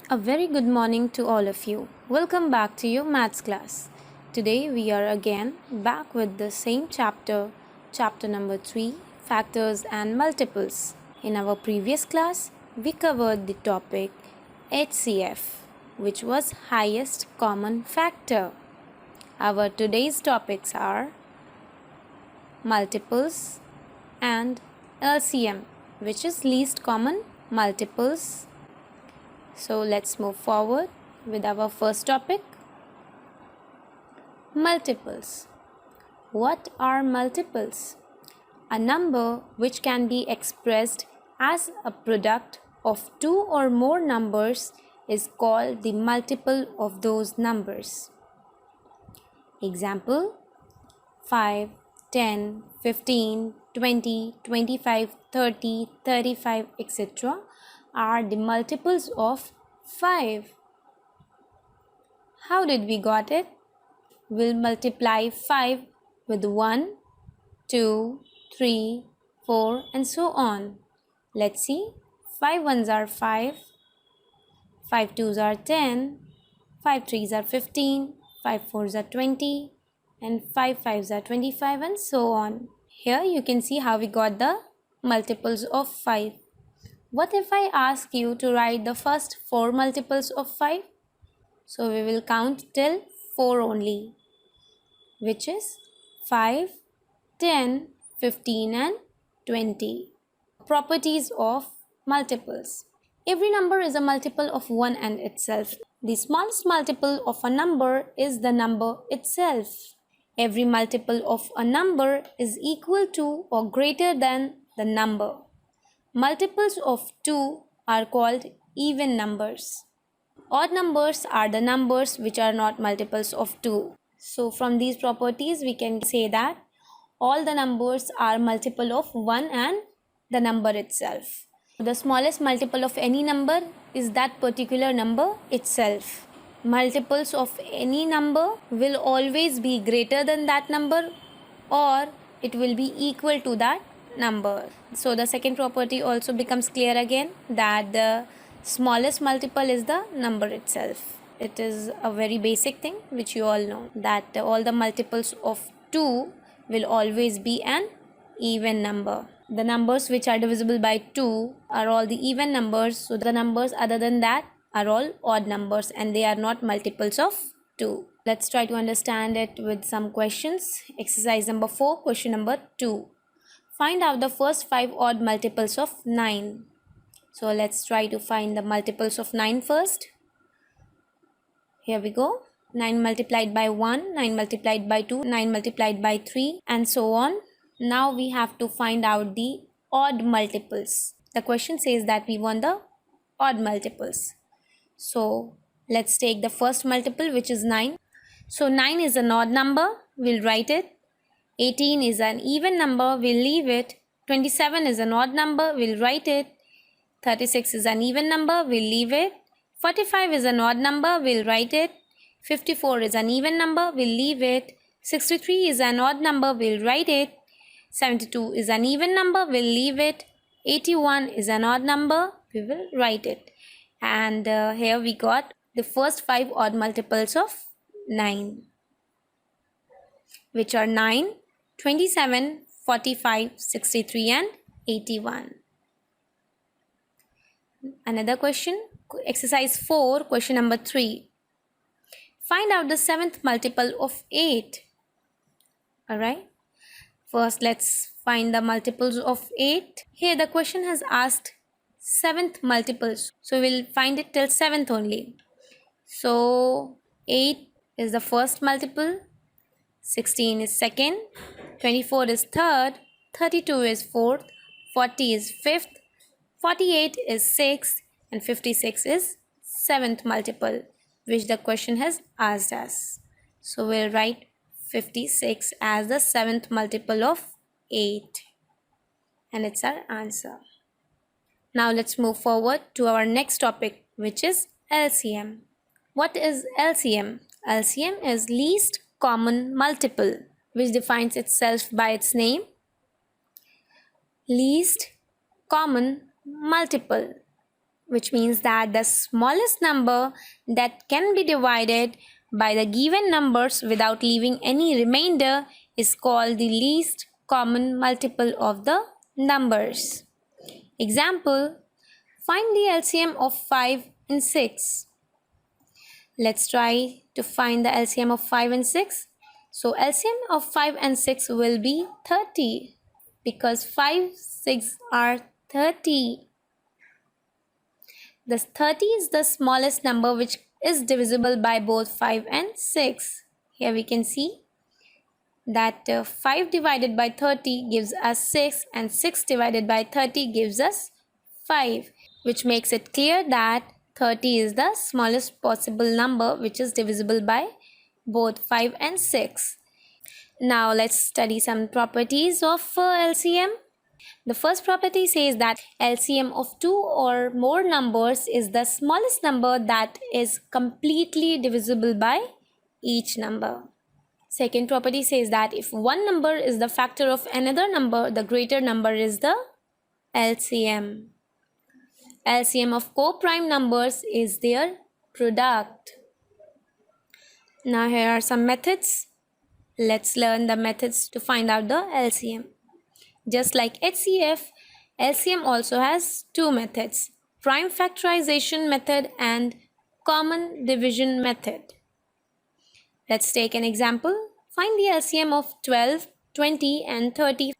A very good morning to all of you. Welcome back to your maths class. Today we are again back with the same chapter number 3, factors and multiples. In our previous class, we covered the topic HCF, which was highest common factor. Our today's topics are multiples and LCM, which is least common multiples. So let's move forward with our first topic, multiples. What are multiples? A number which can be expressed as a product of two or more numbers is called the multiple of those numbers. Example: 5, 10, 15, 20, 25, 30, 35, etc. are the multiples of 5. How did we got it? We'll multiply 5 with 1, 2, 3, 4 and so on. Let's see. 5 ones are 5, 5 twos are 10, 5 threes are 15, 5 fours are 20 and 5 fives are 25 and so on. Here you can see how we got the multiples of 5. What if I ask you to write the first 4 multiples of 5? So we will count till 4 only, which is 5, 10, 15 and 20. Properties of multiples. Every number is a multiple of 1 and itself. The smallest multiple of a number is the number itself. Every multiple of a number is equal to or greater than the number. Multiples of 2 are called even numbers. Odd numbers are the numbers which are not multiples of 2. So from these properties we can say that all the numbers are multiple of 1 and the number itself. The smallest multiple of any number is that particular number itself. Multiples of any number will always be greater than that number or it will be equal to that number. So the second property also becomes clear again, that the smallest multiple is the number itself. It is a very basic thing which you all know, that all the multiples of 2 will always be an even number. The numbers which are divisible by 2 are all the even numbers, so the numbers other than that are all odd numbers and they are not multiples of 2. Let's try to understand it with some questions. Exercise number 4, question number 2. Find out the first 5 odd multiples of 9. So let's try to find the multiples of 9 first. Here we go. 9 multiplied by 1, 9 multiplied by 2, 9 multiplied by 3 and so on. Now we have to find out the odd multiples. The question says that we want the odd multiples. So let's take the first multiple, which is 9. So 9 is an odd number. We'll write it. 18 is an even number, we'll leave it. 27 is an odd number, we'll write it. 36 is an even number, we'll leave it. 45 is an odd number, we'll write it. 54 is an even number, we'll leave it. 63 is an odd number, we'll write it. 72 is an even number, we'll leave it. 81 is an odd number, we will write it. And here we got the first 5 odd multiples of 9, which are 9, 27, 45, 63 and 81. Another question, exercise 4, question number 3. Find out the 7th multiple of 8. Alright. First let's find the multiples of 8. Here the question has asked 7th multiples. So we'll find it till 7th only. So 8 is the first multiple. 16 is second, 24 is third, 32 is fourth, 40 is fifth, 48 is sixth and 56 is 7th multiple, which the question has asked us. So we'll write 56 as the 7th multiple of 8 and it's our answer. Now let's move forward to our next topic, which is LCM. What is LCM? LCM is least common multiple, which defines itself by its name, least common multiple. which means that the smallest number that can be divided by the given numbers without leaving any remainder is called the least common multiple of the numbers. Example, find the LCM of 5 and 6. Let's try to find the LCM of 5 and 6. So LCM of 5 and 6 will be 30 because 5, 6 are 30. The 30 is the smallest number which is divisible by both 5 and 6. Here we can see that 5 divided by 30 gives us 6 and 6 divided by 30 gives us 5, which makes it clear that 30 is the smallest possible number which is divisible by both 5 and 6. Now let's study some properties of LCM. The first property says that LCM of two or more numbers is the smallest number that is completely divisible by each number. Second property says that if one number is the factor of another number, the greater number is the LCM. LCM of co-prime numbers is their product. Now here are some methods. Let's learn the methods to find out the LCM. Just like HCF, LCM also has two methods, prime factorization method and common division method. Let's take an example. Find the LCM of 12, 20 and 30.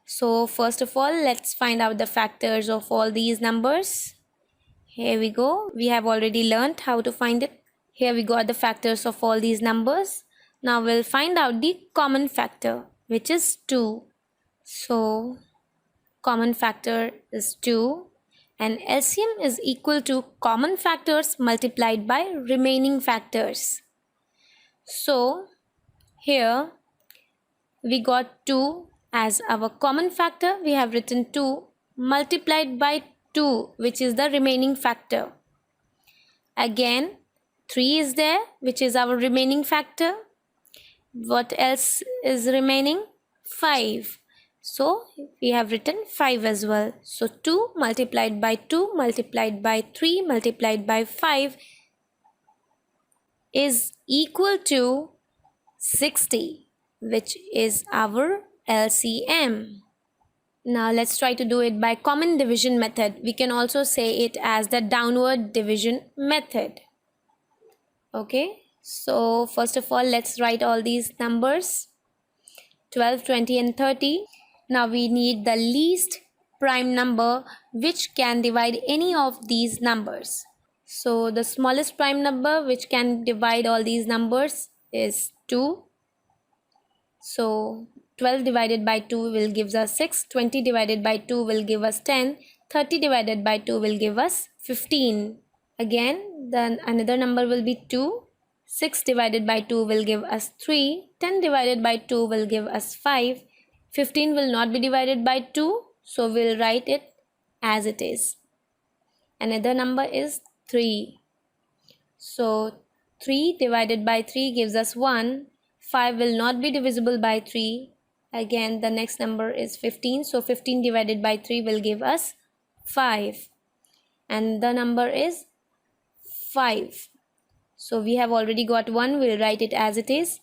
So first of all, let's find out the factors of all these numbers. Here we go. We have already learned how to find it. Here we got the factors of all these numbers. Now we'll find out the common factor, which is 2. So common factor is 2 and LCM is equal to common factors multiplied by remaining factors. So here we got 2 as our common factor. We have written 2 multiplied by 2, which is the remaining factor. Again 3 is there, which is our remaining factor. What else is remaining? 5. So we have written 5 as well. So 2 multiplied by 2 multiplied by 3 multiplied by 5 is equal to 60, which is our LCM. Now let's try to do it by common division method. We can also say it as the downward division method. Okay, so first of all, let's write all these numbers 12, 20 and 30. Now we need the least prime number which can divide any of these numbers. So the smallest prime number which can divide all these numbers is 2. So 12 divided by 2 will give us 6, 20 divided by 2 will give us 10, 30 divided by 2 will give us 15. Again, then another number will be 2. 6 divided by 2 will give us 3. 10 divided by 2 will give us 5. 15 will not be divided by 2, so we'll write it as it is. Another number is 3. So 3 divided by 3 gives us 1. 5 will not be divisible by 3. Again, the next number is 15. So 15 divided by 3 will give us 5. And the number is 5. So we have already got 1. We'll write it as it is.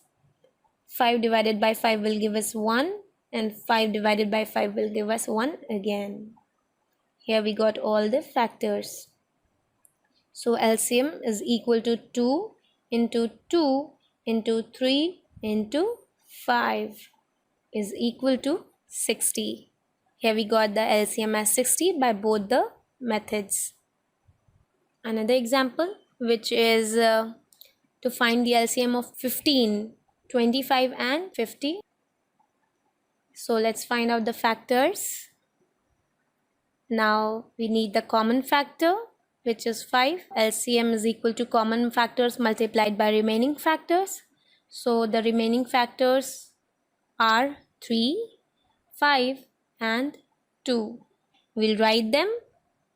5 divided by 5 will give us 1. And 5 divided by 5 will give us 1 again. Here we got all the factors. So LCM is equal to 2 into 2 into 3 into 5 is equal to 60. Here we got the LCM as 60 by both the methods. Another example, which is to find the LCM of 15, 25 and 50. So let's find out the factors. Now we need the common factor, which is 5. LCM is equal to common factors multiplied by remaining factors. So the remaining factors are 3, 5 and 2. We'll write them,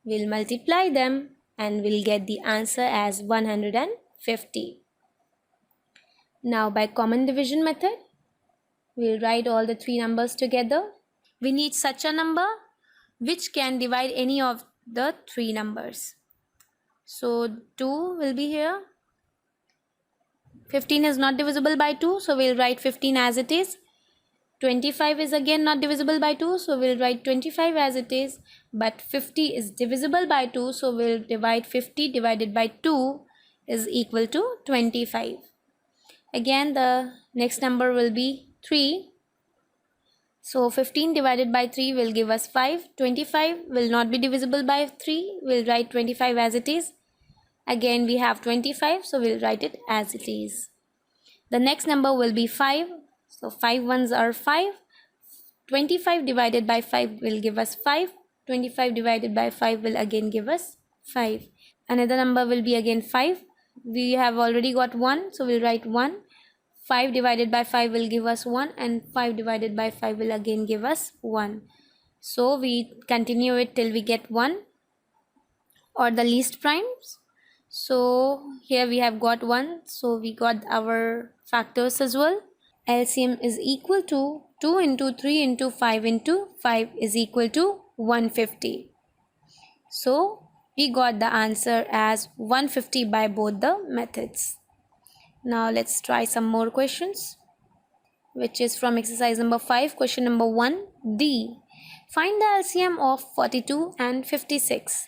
we'll multiply them and we'll get the answer as 150. Now by common division method, we'll write all the three numbers together. We need such a number which can divide any of the three numbers. So 2 will be here. 15 is not divisible by 2, so we'll write 15 as it is. 25 is again not divisible by 2, so we'll write 25 as it is. But 50 is divisible by 2, so we'll divide 50 divided by 2 is equal to 25. Again, the next number will be 3. So 15 divided by 3 will give us 5. 25 will not be divisible by 3. We'll write 25 as it is. Again, we have 25, so we'll write it as it is. The next number will be 5. So 5 ones are 5. 25 divided by 5 will give us 5. 25 divided by 5 will again give us 5. Another number will be again 5. We have already got 1, so we'll write 1. 5 divided by 5 will give us 1, and 5 divided by 5 will again give us 1. So we continue it till we get 1 or the least primes. So here we have got 1, so we got our factors as well. LCM is equal to 2 into 3 into 5 into 5 is equal to 150. So we got the answer as 150 by both the methods. Now let's try some more questions, which is from exercise number 5. Question number 1, D. Find the LCM of 42 and 56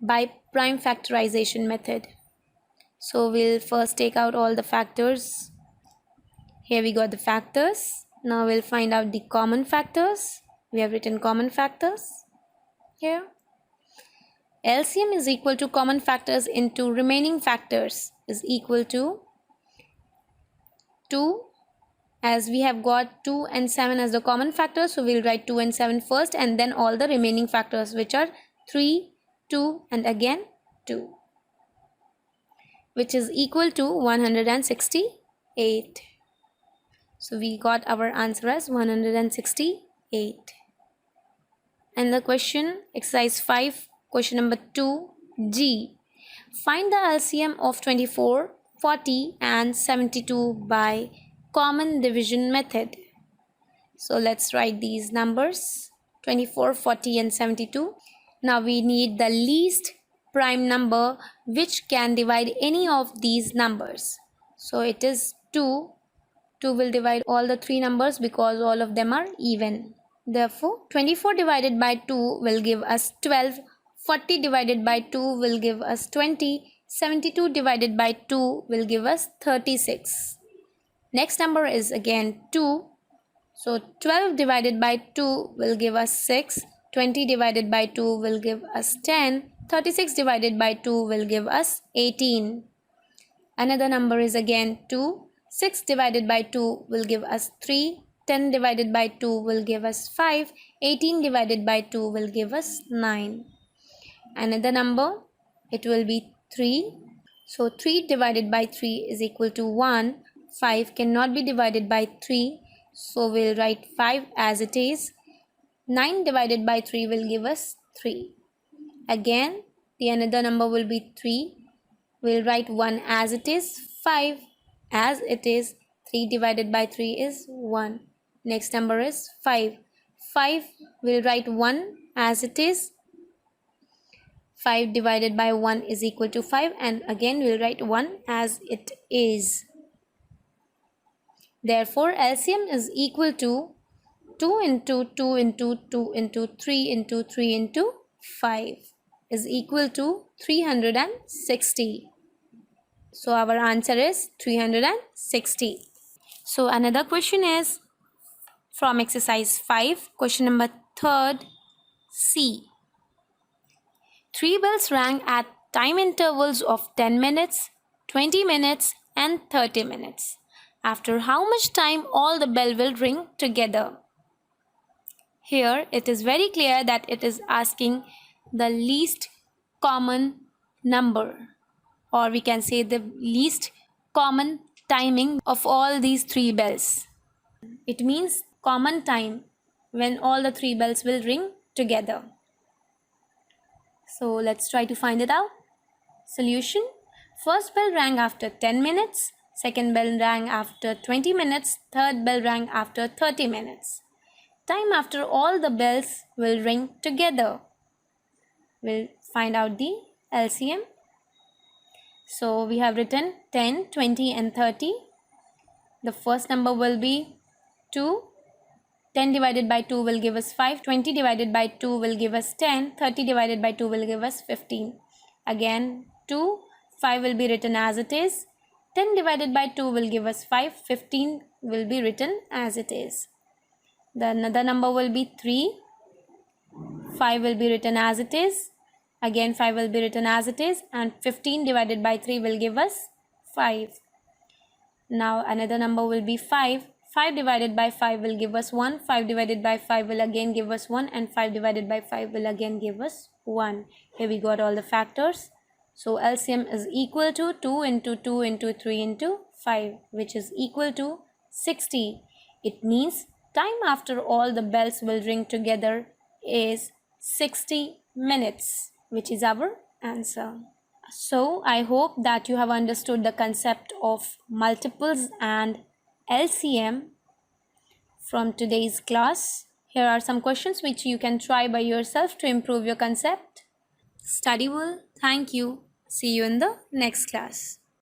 by prime factorization method. So we'll first take out all the factors. Here we got the factors. Now we'll find out the common factors. We have written common factors here. LCM is equal to common factors into remaining factors is equal to 2. As we have got 2 and 7 as the common factors, so we'll write 2 and 7 first, and then all the remaining factors, which are 3, 2 and again 2, which is equal to 168. So we got our answer as 168. And the question, exercise 5, question number 2, G. Find the LCM of 24, 40 and 72 by common division method. So let's write these numbers, 24, 40 and 72. Now we need the least prime number which can divide any of these numbers. So it is 2. 2 will divide all the 3 numbers because all of them are even. Therefore, 24 divided by 2 will give us 12. 40 divided by 2 will give us 20. 72 divided by 2 will give us 36. Next number is again 2. So 12 divided by 2 will give us 6. 20 divided by 2 will give us 10. 36 divided by 2 will give us 18. Another number is again 2. 6 divided by 2 will give us 3. 10 divided by 2 will give us 5. 18 divided by 2 will give us 9. Another number, it will be 3. So 3 divided by 3 is equal to 1. 5 cannot be divided by 3. So we'll write 5 as it is. 9 divided by 3 will give us 3. Again, the another number will be 3. We'll write 1 as it is. 5 as it is. 3 divided by 3 is 1. Next number is 5. 5 we'll write 1 as it is. 5 divided by 1 is equal to 5, and again we'll write 1 as it is. Therefore, LCM is equal to 2 into 2 into 2 into 3 into 3 into 5 is equal to 360. So our answer is 360. So another question is from exercise 5, question number 3, C. 3 bells rang at time intervals of 10 minutes, 20 minutes and 30 minutes. After how much time all the bell will ring together? Here it is very clear that it is asking the least common number, or we can say the least common timing of all these 3 bells. It means common time when all the 3 bells will ring together. So let's try to find it out. Solution. First bell rang after 10 minutes. Second bell rang after 20 minutes. Third bell rang after 30 minutes. Time after all the bells will ring together. We'll find out the LCM. So we have written 10, 20 and 30. The first number will be 2. 10 divided by 2 will give us 5. 20 divided by 2 will give us 10. 30 divided by 2 will give us 15. Again 2. 5 will be written as it is. 10 divided by 2 will give us 5. 15 will be written as it is. The another number will be 3. 5 will be written as it is. Again 5 will be written as it is, and 15 divided by 3 will give us 5. Now another number will be 5. 5 divided by 5 will give us 1. 5 divided by 5 will again give us 1, and 5 divided by 5 will again give us 1. Here we got all the factors. So LCM is equal to 2 into 2 into 3 into 5, which is equal to 60. It means time after all the bells will ring together is 60 minutes, which is our answer. So I hope that you have understood the concept of multiples and LCM from today's class. Here are some questions which you can try by yourself to improve your concept. Study well. Thank you. See you in the next class.